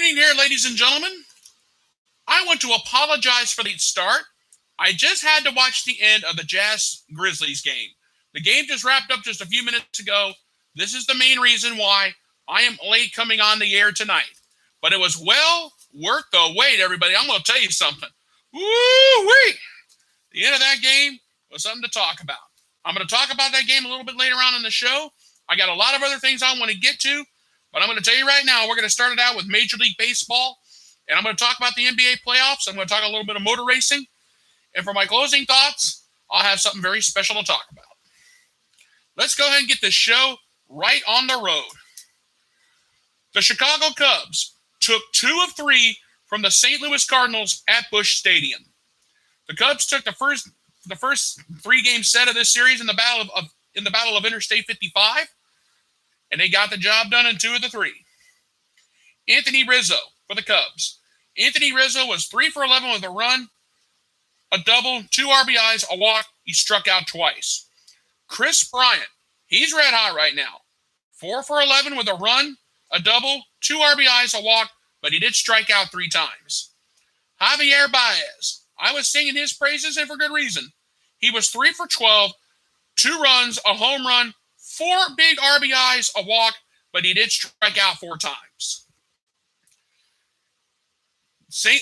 evening here, ladies and gentlemen. I want to apologize for the start. I just had to watch the end of the Jazz Grizzlies game. The game just wrapped up just a few minutes ago. This is the main reason why I am late coming on the air tonight. But it was well worth the wait, everybody. I'm going to tell you something. Woo-wee! The end of that game was something to talk about. I'm going to talk about that game a little bit later on in the show. I got a lot of other things I want to get to, but I'm going to tell you right now, we're going to start it out with Major League Baseball, and I'm going to talk about the NBA playoffs. I'm going to talk a little bit of motor racing, and for my closing thoughts, I'll have something very special to talk about. Let's go ahead and get this show right on the road. The Chicago Cubs took 2 of 3 from the St. Louis Cardinals at Busch Stadium. The Cubs took the first 3-game set of this series in the battle of Interstate 55, and they got the job done in 2 of the 3. Anthony Rizzo for the Cubs. Anthony Rizzo was 3 for 11 with a run, a double, 2 RBIs, a walk. He struck out twice. Chris Bryant, he's red hot right now. 4 for 11 with a run, a double, 2 RBIs, a walk, but he did strike out 3 times. Javier Baez, I was singing his praises, and for good reason. He was 3 for 12, 2 runs, a home run, 4 big RBIs, a walk, but he did strike out 4 times.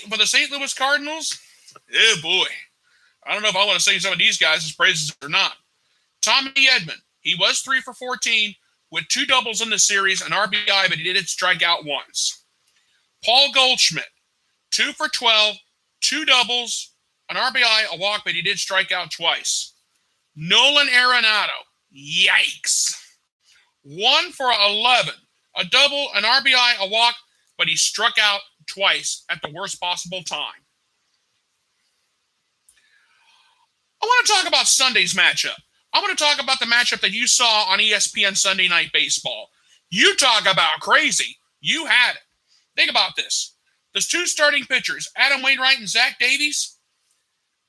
For the St. Louis Cardinals, oh boy. I don't know if I want to sing some of these guys' praises or not. Tommy Edman, he was 3 for 14 with 2 doubles in the series, an RBI, but he did strike out once. Paul Goldschmidt, 2 for 12, 2 doubles, an RBI, a walk, but he did strike out twice. Nolan Arenado, yikes. 1 for 11, a double, an RBI, a walk, but he struck out twice at the worst possible time. I want to talk about Sunday's matchup. I want to talk about the matchup that you saw on ESPN Sunday Night Baseball. You talk about crazy. You had it. Think about this. There's 2 starting pitchers, Adam Wainwright and Zach Davies.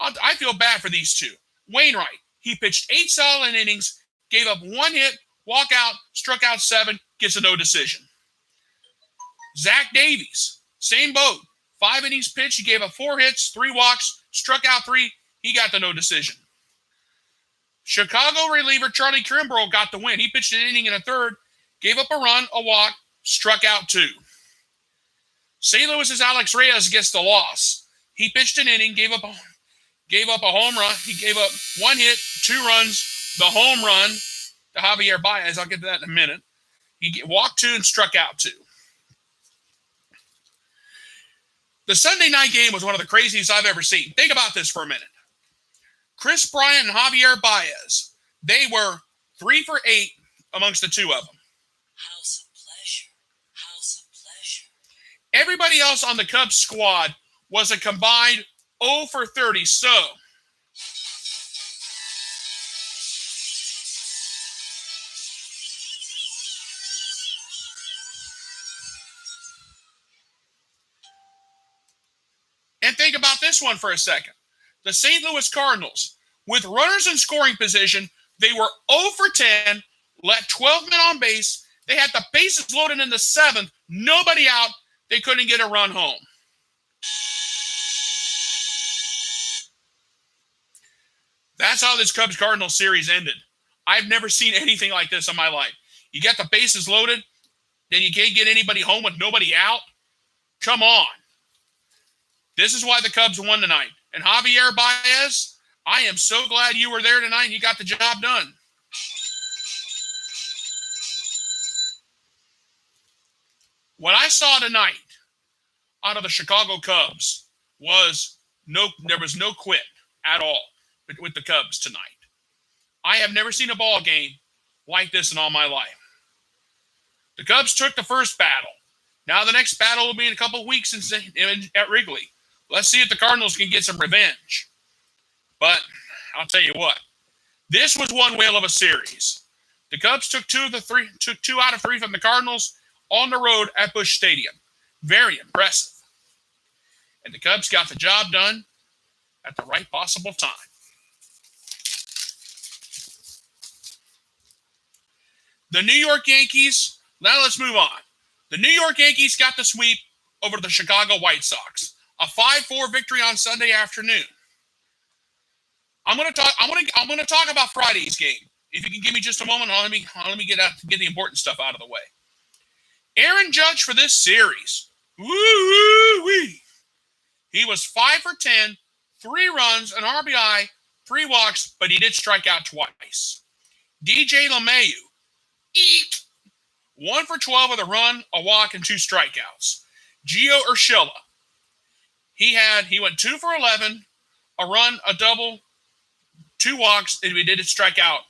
I feel bad for these 2. Wainwright, he pitched 8 solid innings, gave up 1 hit, walk out, struck out 7, gets a no decision. Zach Davies, same boat. 5 innings pitched, he gave up 4 hits, 3 walks, struck out 3, he got the no decision. Chicago reliever Charlie Kimbrough got the win. He pitched an inning and a third, gave up a run, a walk, struck out 2. St. Louis's Alex Reyes gets the loss. He pitched an inning, gave up a home run. He gave up 1 hit, 2 runs, the home run to Javier Baez. I'll get to that in a minute. He walked 2 and struck out 2. The Sunday night game was one of the craziest I've ever seen. Think about this for a minute. Chris Bryant and Javier Baez, they were 3 for 8 amongst the 2 of them. House of pleasure. House of pleasure. Everybody else on the Cubs squad was a combined 0 for 30. So, and think about this one for a second. The St. Louis Cardinals, with runners in scoring position, they were 0 for 10, let 12 men on base. They had the bases loaded in the 7th, nobody out. They couldn't get a run home. That's how this Cubs-Cardinals series ended. I've never seen anything like this in my life. You got the bases loaded, then you can't get anybody home with nobody out. Come on. This is why the Cubs won tonight. And Javier Baez, I am so glad you were there tonight and you got the job done. What I saw tonight out of the Chicago Cubs was there was no quit at all with the Cubs tonight. I have never seen a ball game like this in all my life. The Cubs took the first battle. Now the next battle will be in a couple of weeks at Wrigley. Let's see if the Cardinals can get some revenge. But I'll tell you what, this was one whale of a series. The Cubs took 2 out of 3 from the Cardinals on the road at Busch Stadium. Very impressive. And the Cubs got the job done at the right possible time. The New York Yankees, now let's move on. The New York Yankees got the sweep over the Chicago White Sox. A 5-4 victory on Sunday afternoon. I'm going to talk about Friday's game. If you can give me just a moment, let me get the important stuff out of the way. Aaron Judge for this series. Woo-wee. He was 5 for 10, 3 runs, an RBI, 3 walks, but he did strike out twice. DJ LeMahieu, eek, 1 for 12 with a run, a walk, and 2 strikeouts. Gio Urshela, he went 2 for 11, a run, a double, 2 walks, and he did strike out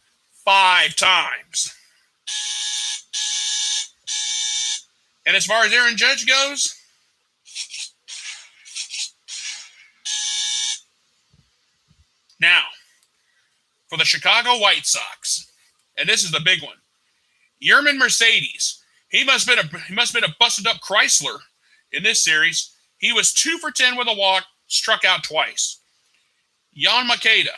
5 times. And as far as Aaron Judge goes, now, for the Chicago White Sox, and this is the big one, Yerman Mercedes. He must have been a busted-up Chrysler in this series. He was 2 for 10 with a walk, struck out twice. Jan Makeda.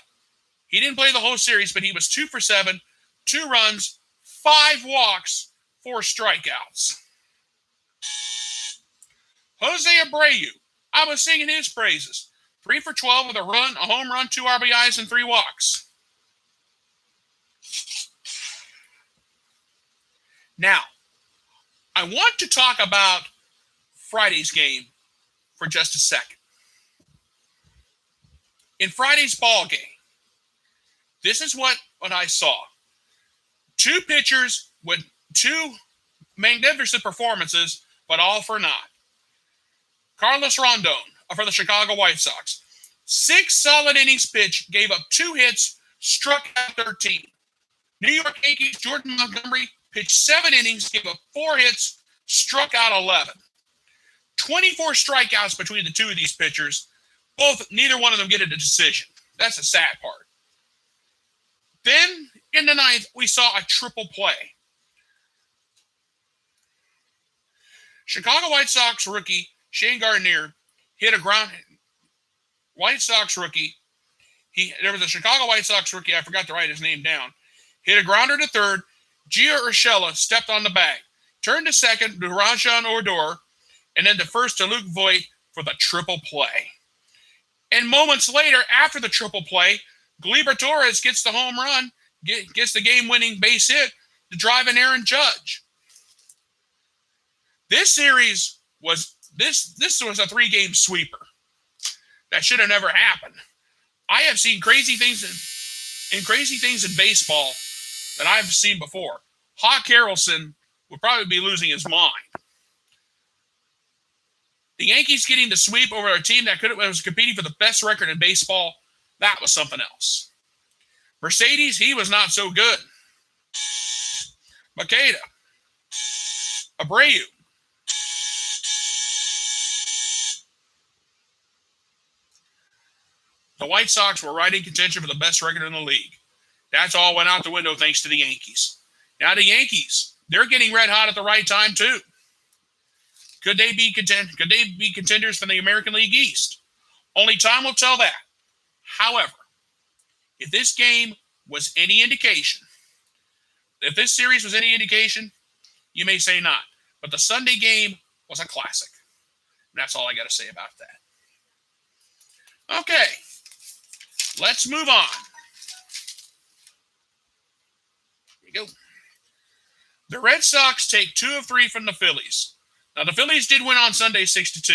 He didn't play the whole series, but he was 2 for 7, 2 runs, 5 walks, 4 strikeouts. Jose Abreu. I was singing his praises. 3 for 12 with a run, a home run, 2 RBIs, and 3 walks. Now, I want to talk about Friday's game for just a second. In Friday's ball game, this is what I saw. 2 pitchers with 2 magnificent performances, but all for naught. Carlos Rondon for the Chicago White Sox. 6 solid innings pitched, gave up 2 hits, struck out 13. New York Yankees Jordan Montgomery pitched 7 innings, gave up 4 hits, struck out 11. 24 strikeouts between the 2 of these pitchers. Neither one of them get a decision. That's the sad part. Then, in the 9th, we saw a triple play. Chicago White Sox rookie Shane Gardner hit a ground. White Sox rookie. There was a Chicago White Sox rookie. I forgot to write his name down. Hit a grounder to third. Gio Urshela stepped on the bag. Turned to second to Rajan Odor. And then to first to Luke Voigt for the triple play. And moments later, after the triple play, Gleyber Torres gets the home run, gets the game-winning base hit to drive in Aaron Judge. This series was this was a 3-game sweeper. That should have never happened. I have seen crazy things in baseball that I've seen before. Hawk Harrelson would probably be losing his mind. The Yankees getting the sweep over a team that was competing for the best record in baseball, that was something else. Mercedes, he was not so good. Makeda. Abreu. The White Sox were right in contention for the best record in the league. That's all went out the window thanks to the Yankees. Now the Yankees, they're getting red hot at the right time too. Could they be contenders for the American League East? Only time will tell that. However, if this game was any indication, if this series was any indication, you may say not. But the Sunday game was a classic. And that's all I got to say about that. Okay, let's move on. Here we go. The Red Sox take 2 of 3 from the Phillies. Now, the Phillies did win on Sunday 6-2.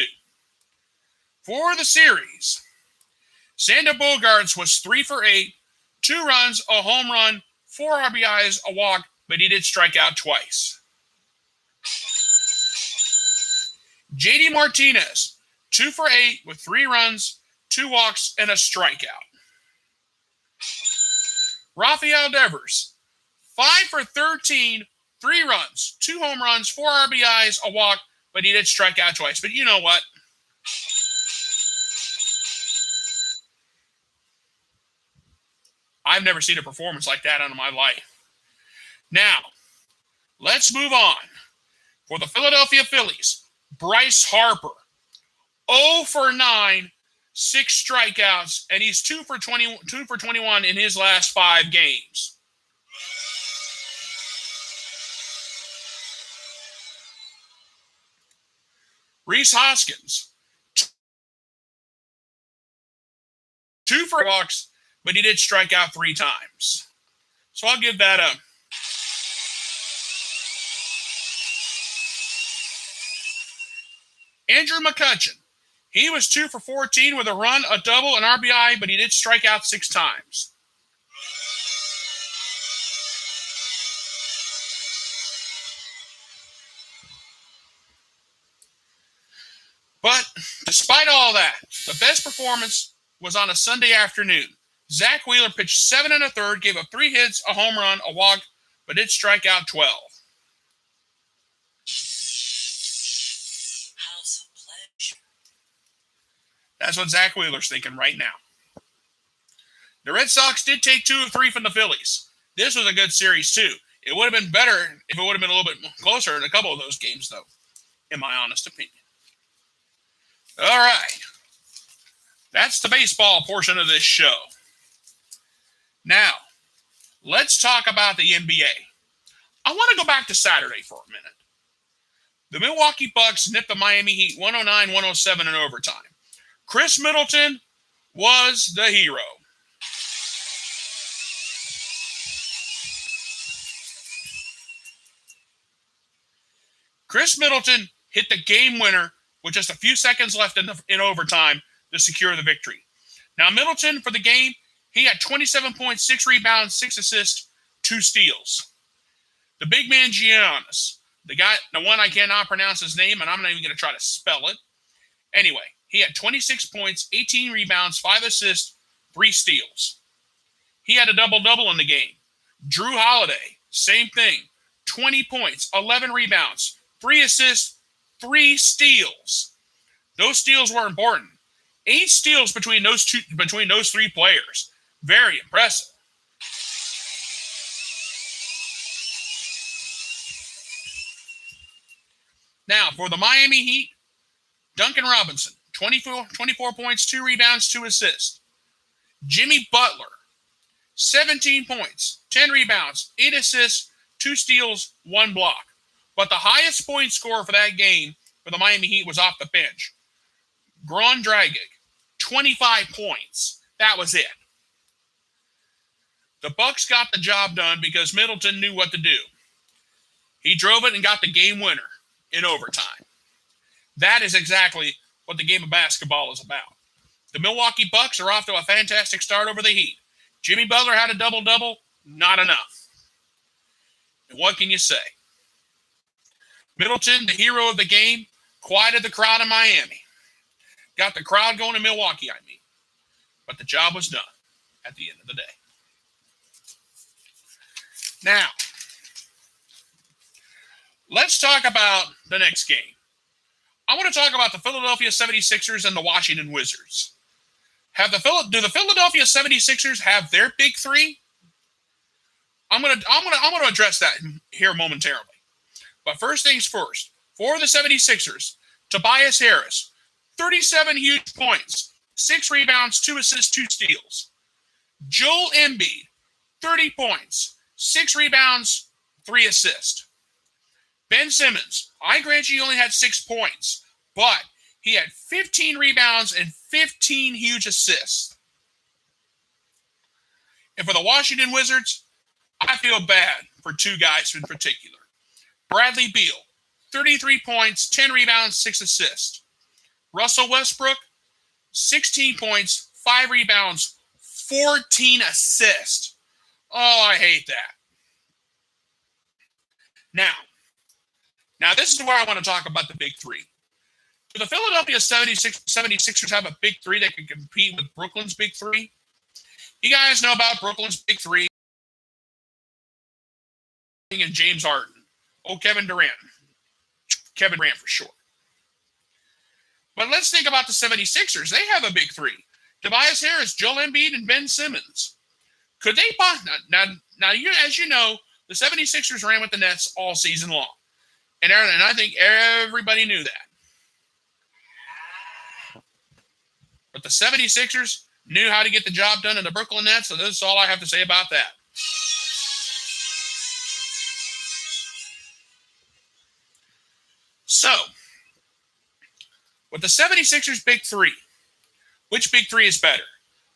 For the series, Xander Bogaerts was 3 for 8, 2 runs, a home run, 4 RBIs, a walk, but he did strike out twice. JD Martinez, 2 for 8 with 3 runs, 2 walks, and a strikeout. Rafael Devers, 5 for 13, 3 runs, 2 home runs, 4 RBIs, a walk, but he did strike out twice. But you know what? I've never seen a performance like that in my life. Now, let's move on. For the Philadelphia Phillies, Bryce Harper, 0 for 9, 6 strikeouts, and he's 2 for 21 in his last 5 games. Rhys Hoskins, 2 for walks, but he did strike out 3 times. So I'll give that a... Andrew McCutchen, he was 2 for 14 with a run, a double, an RBI, but he did strike out 6 times. But despite all that, the best performance was on a Sunday afternoon. Zach Wheeler pitched 7 1/3, gave up 3 hits, a home run, a walk, but did strike out 12. House of pleasure. That's what Zach Wheeler's thinking right now. The Red Sox did take 2 of 3 from the Phillies. This was a good series, too. It would have been better if it would have been a little bit closer in a couple of those games, though, in my honest opinion. All right. That's the baseball portion of this show. Now, let's talk about the NBA. I want to go back to Saturday for a minute. The Milwaukee Bucks nipped the Miami Heat 109-107 in overtime. Chris Middleton was the hero. Chris Middleton hit the game winner with just a few seconds left in overtime to secure the victory. Now, Middleton, for the game, he had 27 points, 6 rebounds, 6 assists, 2 steals. The big man, Giannis, the one I cannot pronounce his name, and I'm not even going to try to spell it. Anyway, he had 26 points, 18 rebounds, 5 assists, 3 steals. He had a double-double in the game. Drew Holiday, same thing. 20 points, 11 rebounds, 3 assists, 3 steals. Those steals were important. 8 steals between those 3 players. Very impressive. Now, for the Miami Heat, Duncan Robinson, 24 points, 2 rebounds, 2 assists. Jimmy Butler, 17 points, 10 rebounds, 8 assists, 2 steals, 1 block. But the highest point scorer for that game for the Miami Heat was off the bench. Goran Dragic, 25 points. That was it. The Bucks got the job done because Middleton knew what to do. He drove it and got the game winner in overtime. That is exactly what the game of basketball is about. The Milwaukee Bucks are off to a fantastic start over the Heat. Jimmy Butler had a double-double. Not enough. And what can you say? Middleton, the hero of the game, quieted the crowd in Miami. Got the crowd going in Milwaukee, I mean. But the job was done at the end of the day. Now, let's talk about the next game. I want to talk about the Philadelphia 76ers and the Washington Wizards. Do the Philadelphia 76ers have their big three? I'm gonna address that here momentarily. But first things first, for the 76ers, Tobias Harris, 37 huge points, 6 rebounds, 2 assists, 2 steals. Joel Embiid, 30 points, 6 rebounds, 3 assists. Ben Simmons, I grant you he only had 6 points, but he had 15 rebounds and 15 huge assists. And for the Washington Wizards, I feel bad for 2 guys in particular. Bradley Beal, 33 points, 10 rebounds, 6 assists. Russell Westbrook, 16 points, 5 rebounds, 14 assists. Oh, I hate that. Now this is where I want to talk about the big three. Do the Philadelphia 76ers have a big three that can compete with Brooklyn's big three? You guys know about Brooklyn's big three and James Harden. Oh, Kevin Durant. Kevin Durant for short. But let's think about the 76ers. They have a big three. Tobias Harris, Joel Embiid, and Ben Simmons. Could they now as you know, the 76ers ran with the Nets all season long. And I think everybody knew that. But the 76ers knew how to get the job done in the Brooklyn Nets, so this is all I have to say about that. So, With the 76ers big three, which big three is better?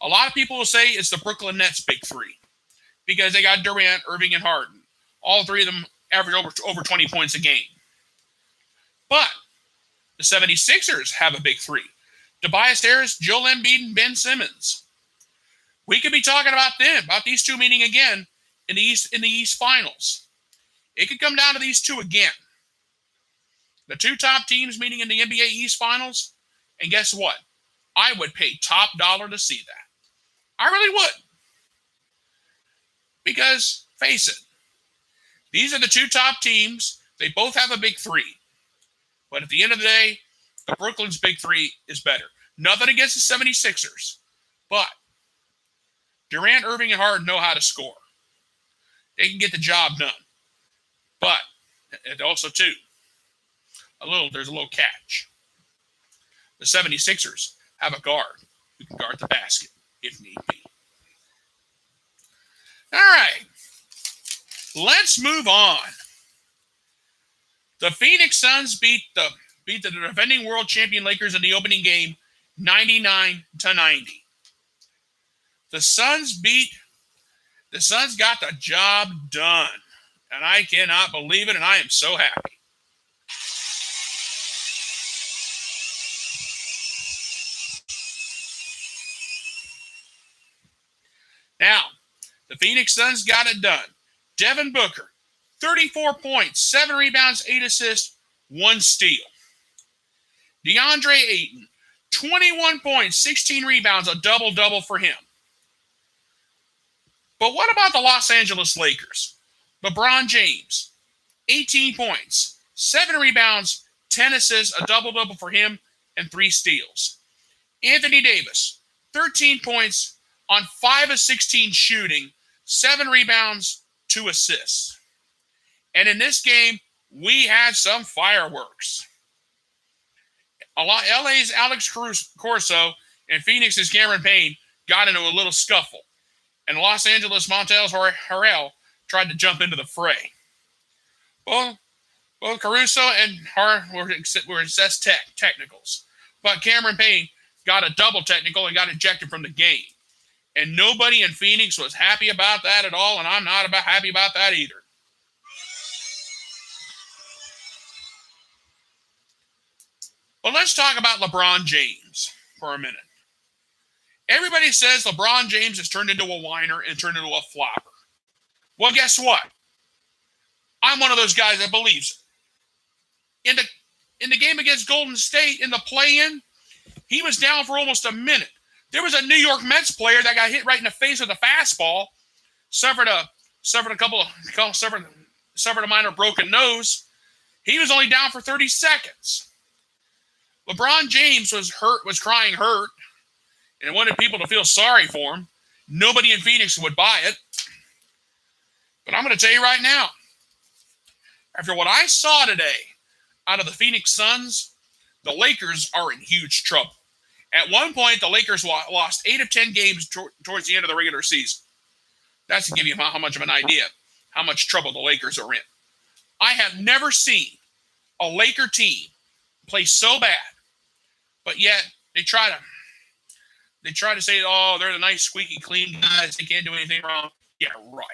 A lot of people will say it's the Brooklyn Nets big three because they got Durant, Irving, and Harden. All three of them average over 20 points a game. But the 76ers have a big three. Tobias Harris, Joel Embiid, and Ben Simmons. We could be talking about them, about these two meeting again in the East Finals. It could come down to these two again. The two top teams meeting in the NBA East Finals. And guess what? I would pay top dollar to see that. I really would. Because, face it, these are the two top teams. They both have a big three. But at the end of the day, the Brooklyn's big three is better. Nothing against the 76ers. But Durant, Irving, and Harden know how to score. They can get the job done. But, and also, too, there's a little catch. The 76ers have a guard who can guard the basket if need be. All right. Let's move on. The Phoenix Suns beat the defending world champion Lakers in the opening game 99-90. The Suns got the job done. And I cannot believe it, and I am so happy. Now, the Phoenix Suns got it done. Devin Booker, 34 points, 7 rebounds, 8 assists, 1 steal. DeAndre Ayton, 21 points, 16 rebounds, a double-double for him. But what about the Los Angeles Lakers? LeBron James, 18 points, 7 rebounds, 10 assists, a double-double for him, and 3 steals. Anthony Davis, 13 points on 5 of 16 shooting, 7 rebounds, 2 assists. And in this game, we had some fireworks. LA's Alex Corso and Phoenix's Cameron Payne got into a little scuffle. And Los Angeles Montes Harrell tried to jump into the fray. Both Caruso and Har were assessed technicals. But Cameron Payne got a double technical and got ejected from the game. And nobody in Phoenix was happy about that at all, and I'm not happy about that either. But let's talk about LeBron James for a minute. Everybody says LeBron James has turned into a whiner and turned into a flopper. Well, guess what? I'm one of those guys that believes it. In the game against Golden State, in the play-in, he was down for almost a minute. There was a New York Mets player that got hit right in the face with a fastball, suffered a minor broken nose. He was only down for 30 seconds. LeBron James was crying hurt, and wanted people to feel sorry for him. Nobody in Phoenix would buy it. But I'm going to tell you right now, after what I saw today out of the Phoenix Suns, the Lakers are in huge trouble. At one point, the Lakers lost 8 of 10 games towards the end of the regular season. That's to give you how much of an idea how much trouble the Lakers are in. I have never seen a Laker team play so bad, but yet they try to say, oh, they're the nice, squeaky clean guys. They can't do anything wrong. Yeah, right.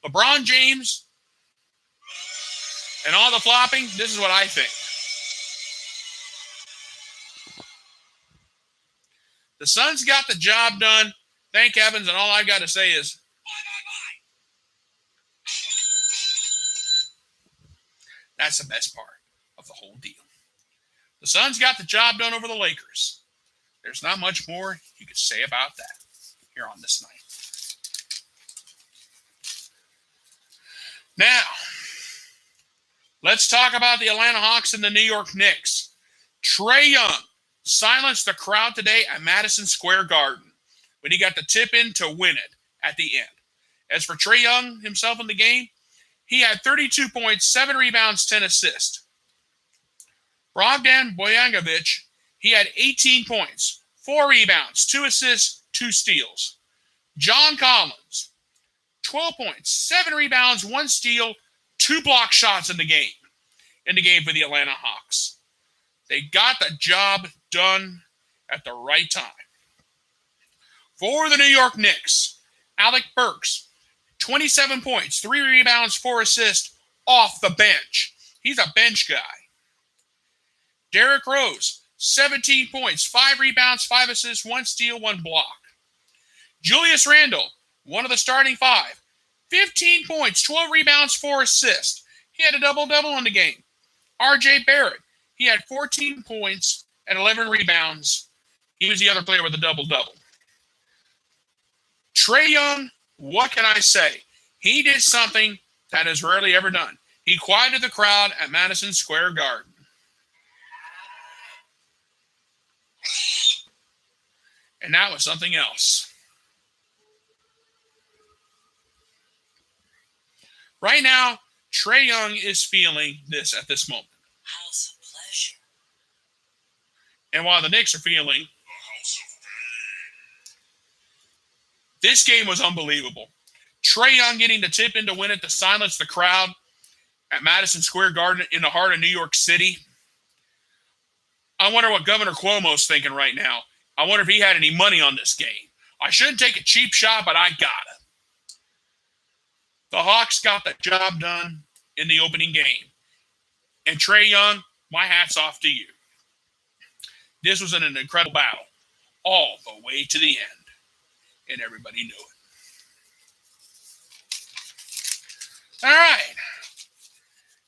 LeBron James and all the flopping, this is what I think. The Suns got the job done. Thank heavens, and all I've got to say is, that's the best part of the whole deal. The Suns got the job done over the Lakers. There's not much more you could say about that here on this night. Now, let's talk about the Atlanta Hawks and the New York Knicks. Trae Young silenced the crowd today at Madison Square Garden when he got the tip in to win it at the end. As for Trae Young himself in the game, he had 32 points, 7 rebounds, 10 assists. Bogdan Bogdanovic, he had 18 points, 4 rebounds, 2 assists, 2 steals. John Collins, 12 points, 7 rebounds, 1 steal, 2 block shots in the game for the Atlanta Hawks. They got the job done at the right time. For the New York Knicks, Alec Burks, 27 points, 3 rebounds, 4 assists off the bench. He's a bench guy. Derrick Rose, 17 points, 5 rebounds, 5 assists, 1 steal, 1 block. Julius Randle, one of the starting 5, 15 points, 12 rebounds, 4 assists. He had a double-double in the game. R.J. Barrett, he had 14 points and 11 rebounds. He was the other player with a double-double. Trae Young, what can I say? He did something that is rarely ever done. He quieted the crowd at Madison Square Garden. And that was something else. Right now, Trae Young is feeling this at this moment. House of pleasure. And while the Knicks are feeling, this game was unbelievable. Trae Young getting the tip in to win it to silence the crowd at Madison Square Garden in the heart of New York City. I wonder what Governor Cuomo's thinking right now. I wonder if he had any money on this game. I shouldn't take a cheap shot, but I got it. The Hawks got the job done in the opening game. And Trae Young, my hat's off to you. This was an incredible battle all the way to the end. And everybody knew it. All right.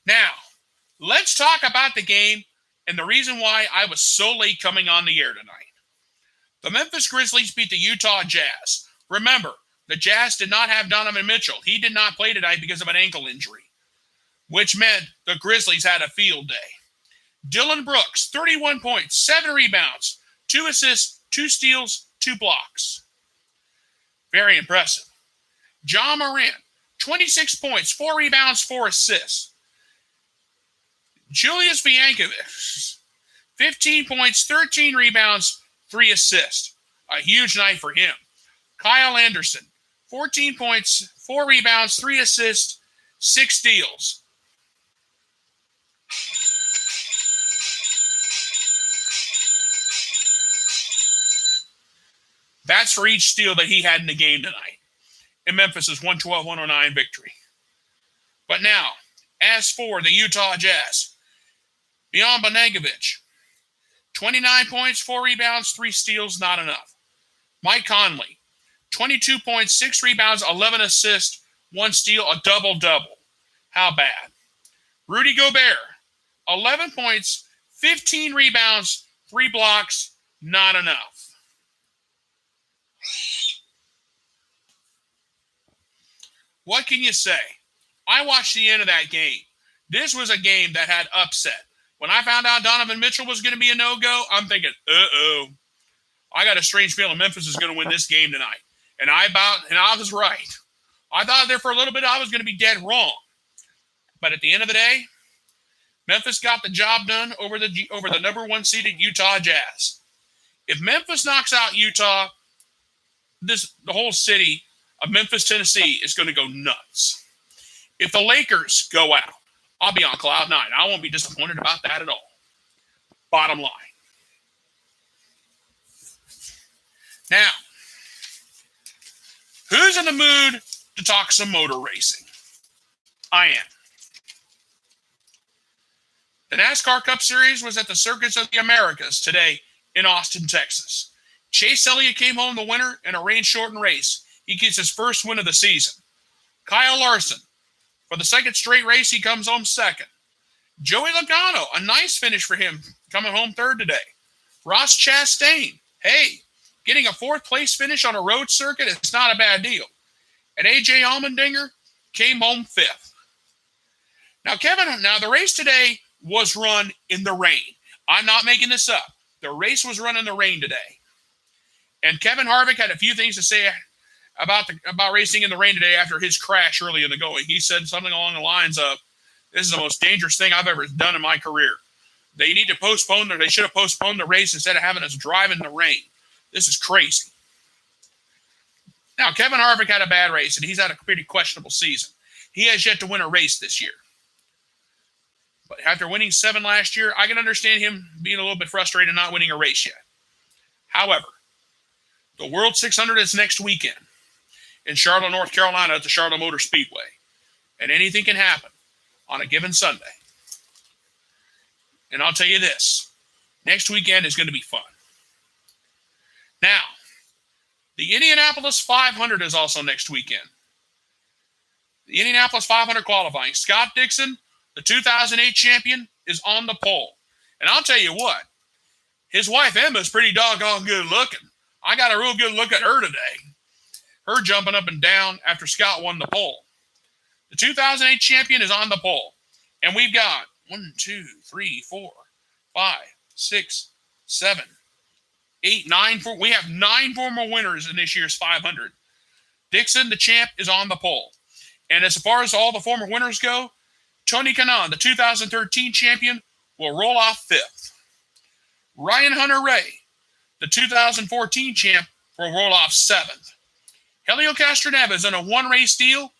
Now, let's talk about the game and the reason why I was so late coming on the air tonight. The Memphis Grizzlies beat the Utah Jazz. Remember, the Jazz did not have Donovan Mitchell. He did not play tonight because of an ankle injury, which meant the Grizzlies had a field day. Dylan Brooks, 31 points, 7 rebounds, 2 assists, 2 steals, 2 blocks. Very impressive. John Morant, 26 points, 4 rebounds, 4 assists. Julius Biankovic, 15 points, 13 rebounds, 3 assists. A huge night for him. Kyle Anderson, 14 points, 4 rebounds, 3 assists, 6 steals. That's for each steal that he had in the game tonight. In Memphis' 112-109 victory. But now, as for the Utah Jazz, Bojan Bogdanovic, 29 points, 4 rebounds, 3 steals, not enough. Mike Conley, 22 points, 6 rebounds, 11 assists, 1 steal, a double-double. How bad? Rudy Gobert, 11 points, 15 rebounds, 3 blocks, not enough. What can you say? I watched the end of that game. This was a game that had upset. When I found out Donovan Mitchell was going to be a no-go, I'm thinking, uh-oh. I got a strange feeling Memphis is going to win this game tonight. And I was right. I thought there for a little bit I was going to be dead wrong. But at the end of the day, Memphis got the job done over the number 1 seeded Utah Jazz. If Memphis knocks out Utah, the whole city of Memphis, Tennessee is going to go nuts. If the Lakers go out, I'll be on cloud 9. I won't be disappointed about that at all. Bottom line. Now, who's in the mood to talk some motor racing? I am. The NASCAR Cup Series was at the Circuits of the Americas today in Austin, Texas. Chase Elliott came home the winner in a rain-shortened race. He gets his first win of the season. Kyle Larson, for the second straight race, he comes home second. Joey Logano, a nice finish for him, coming home third today. Ross Chastain, hey, getting a 4th place finish on a road circuit is not a bad deal. And A.J. Allmendinger came home 5th. Now, the race today was run in the rain. I'm not making this up. The race was run in the rain today. And Kevin Harvick had a few things to say about racing in the rain today after his crash early in the going. He said something along the lines of, "This is the most dangerous thing I've ever done in my career. They should have postponed the race instead of having us drive in the rain. This is crazy." Now, Kevin Harvick had a bad race, and he's had a pretty questionable season. He has yet to win a race this year. But after winning 7 last year, I can understand him being a little bit frustrated not winning a race yet. However, the World 600 is next weekend in Charlotte, North Carolina at the Charlotte Motor Speedway. And anything can happen on a given Sunday. And I'll tell you this, next weekend is going to be fun. Now, the Indianapolis 500 is also next weekend. The Indianapolis 500 qualifying. Scott Dixon, the 2008 champion, is on the pole. And I'll tell you what, his wife Emma is pretty doggone good looking. I got a real good look at her today. Her jumping up and down after Scott won the pole. The 2008 champion is on the pole. And we've got 1, 2, 3, 4, 5, 6, 7, 8, 9. We have 9 former winners in this year's 500. Dixon, the champ, is on the pole. And as far as all the former winners go, Tony Kanaan, the 2013 champion, will roll off 5th. Ryan Hunter-Reay, the 2014 champ, will roll off 7th. Helio Castroneves in a 1-race deal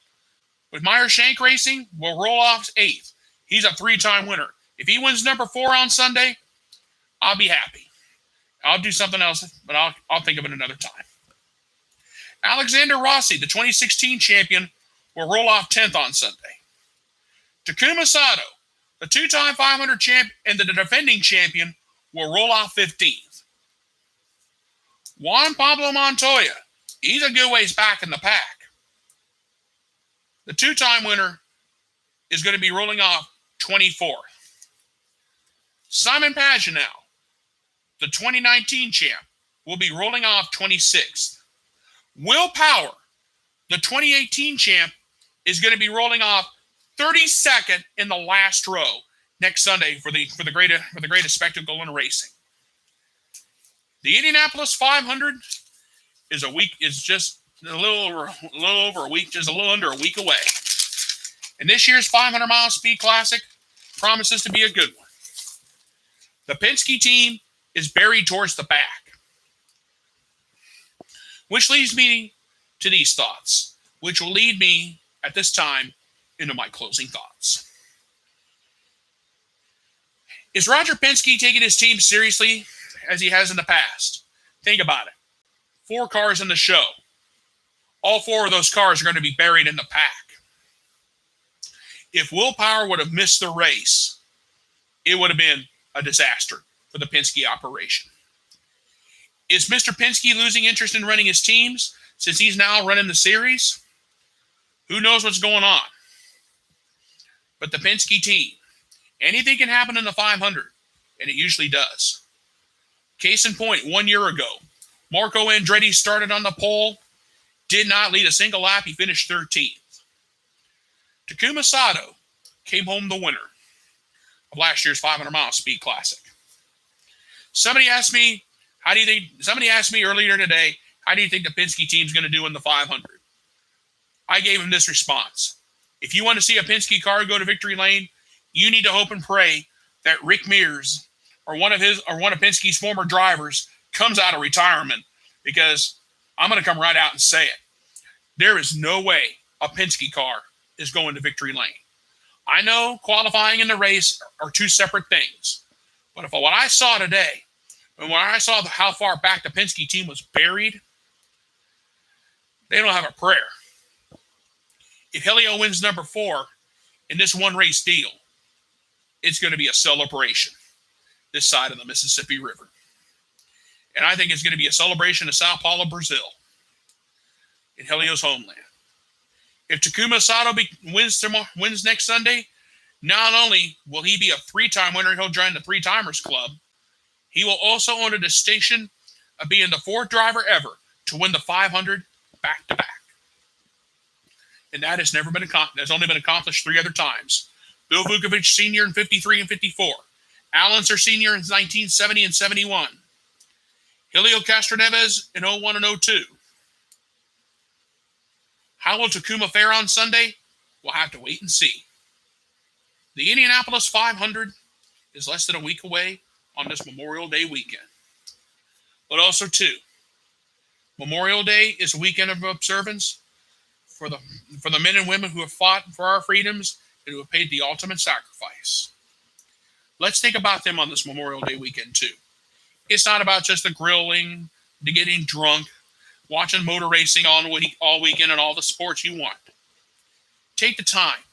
with Meyer Shank Racing will roll off 8th. He's a 3-time winner. If he wins number 4 on Sunday, I'll be happy. I'll do something else, but I'll think of it another time. Alexander Rossi, the 2016 champion, will roll off 10th on Sunday. Takuma Sato, the 2-time 500 champ and the defending champion, will roll off 15th. Juan Pablo Montoya, he's a good ways back in the pack. The 2-time winner is going to be rolling off 24th. Simon Pagenaud, the 2019 champ, will be rolling off 26th. Will Power, the 2018 champ, is going to be rolling off 32nd in the last row next Sunday for the greatest spectacle in racing. The Indianapolis 500 is just a little over a week, just a little under a week away. And this year's 500-mile speed classic promises to be a good one. The Penske team is buried towards the back, which leads me to these thoughts, which will lead me at this time into my closing thoughts. Is Roger Penske taking his team seriously as he has in the past? Think about it. 4 cars in the show. All 4 of those cars are going to be buried in the pack. If Will Power would have missed the race, it would have been a disaster for the Penske operation. Is Mr. Penske losing interest in running his teams since he's now running the series? Who knows what's going on? But the Penske team, anything can happen in the 500, and it usually does. Case in point, 1 year ago, Marco Andretti started on the pole, did not lead a single lap. He finished 13th. Takuma Sato came home the winner of last year's 500-mile speed classic. Somebody asked me earlier today, how do you think the Penske team's going to do in the 500? I gave him this response. If you want to see a Penske car go to victory lane, you need to hope and pray that Rick Mears or one of Penske's former drivers comes out of retirement, because I'm going to come right out and say it. There is no way a Penske car is going to victory lane. I know qualifying and the race are 2 separate things, but if what I saw today, and when I saw how far back the Penske team was buried, they don't have a prayer. If Helio wins number 4 in this 1-race deal, it's going to be a celebration this side of the Mississippi River. And I think it's going to be a celebration of Sao Paulo, Brazil, in Helio's homeland. If Takuma Sato wins next Sunday, not only will he be a 3-time winner, he'll join the 3-timers club, he will also own a distinction of being the 4th driver ever to win the 500 back-to-back. And that has never been accomplished. That's only been accomplished 3 other times. Bill Vukovich Sr. in 53 and 54. Al Unser Sr. in 1970 and 71. Helio Castroneves in 01 and 02. How will Takuma fare on Sunday? We'll have to wait and see. The Indianapolis 500 is less than a week away on this Memorial Day weekend. But also, too, Memorial Day is a weekend of observance for the men and women who have fought for our freedoms and who have paid the ultimate sacrifice. Let's think about them on this Memorial Day weekend too. It's not about just the grilling, the getting drunk, watching motor racing all weekend and all the sports you want. Take the time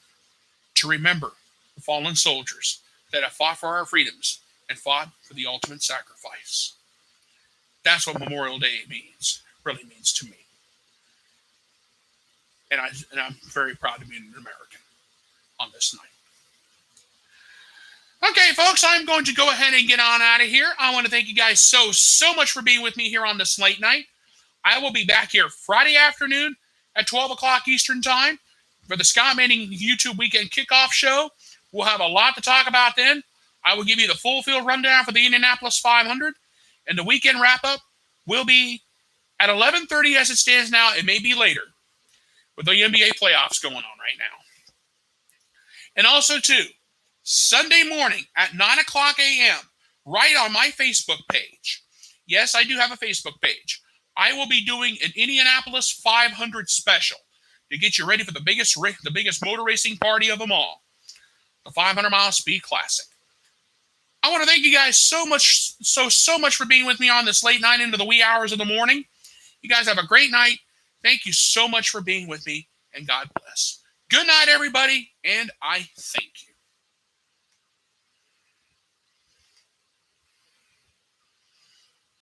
to remember the fallen soldiers that have fought for our freedoms and fought for the ultimate sacrifice. That's what Memorial Day really means to me. And I'm very proud to be an American on this night. Okay, folks, I'm going to go ahead and get on out of here. I want to thank you guys so much for being with me here on this late night. I will be back here Friday afternoon at 12 o'clock Eastern Time for the Scott Manning YouTube Weekend Kickoff Show. We'll have a lot to talk about then. I will give you the full field rundown for the Indianapolis 500, and the weekend wrap-up will be at 11:30 as it stands now. It may be later with the NBA playoffs going on right now. And also, too, Sunday morning at 9 o'clock a.m., right on my Facebook page. Yes, I do have a Facebook page. I will be doing an Indianapolis 500 special to get you ready for the biggest motor racing party of them all, the 500-mile Speed Classic. I want to thank you guys so much for being with me on this late night into the wee hours of the morning. You guys have a great night. Thank you so much for being with me, and God bless. Good night, everybody, and I thank you.